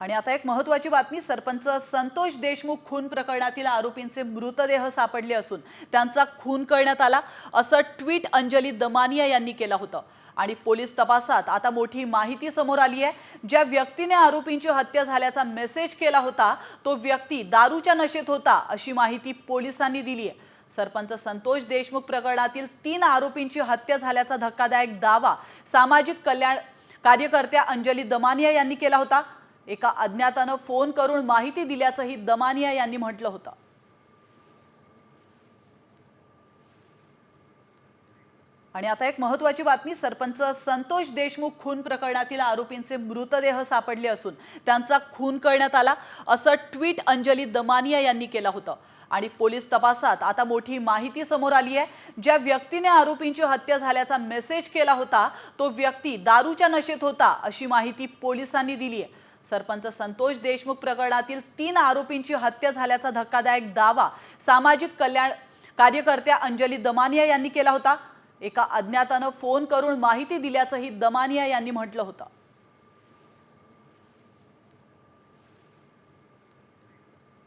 आणि आता एक महत्त्वाची बातमी, सरपंच संतोष देशमुख खून प्रकरणातील आरोपींचे मृतदेह सापडले असून त्यांचा खून करण्यात आला असं ट्विट अंजली दमानिया यांनी केलं होतं। आणि पोलीस तपासात आता मोठी माहिती समोर आली आहे। ज्या व्यक्तीने आरोपींची हत्या झाल्याचा मेसेज केला होता तो व्यक्ती दारूच्या नशेत होता अशी माहिती पोलिसांनी दिली आहे। सरपंच संतोष देशमुख प्रकरणातील 3 आरोपींची हत्या झाल्याचा धक्कादायक दावा सामाजिक कल्याण कार्यकर्त्या अंजली दमानिया यांनी केला होता। एका अज्ञाताने फोन करून माहिती दिल्याचंही दमानिया यांनी म्हटलं होतं। आणि आता एक महत्त्वाची बातमी, सरपंच संतोष देशमुख खून प्रकरणातील आरोपींचे मृतदेह सापडले असून त्यांचा खून करण्यात आला असं ट्विट अंजली दमानिया यांनी केलं होतं। आणि पोलीस तपासात आता मोठी माहिती समोर आली आहे। ज्या व्यक्तीने आरोपींची हत्या झाल्याचा मेसेज केला होता तो व्यक्ती दारूच्या नशेत होता अशी माहिती पोलिसांनी दिली आहे। सरपंच संतोष देशमुख प्रकरणातील 3 आरोपींची हत्या झाल्याचा धक्कादायक दावा सामाजिक कल्याण कार्यकर्त्या अंजली दमानिया यांनी केला होता। एका अज्ञाताने फोन करून माहिती दिल्याचंही दमानिया यांनी म्हटलं होतं।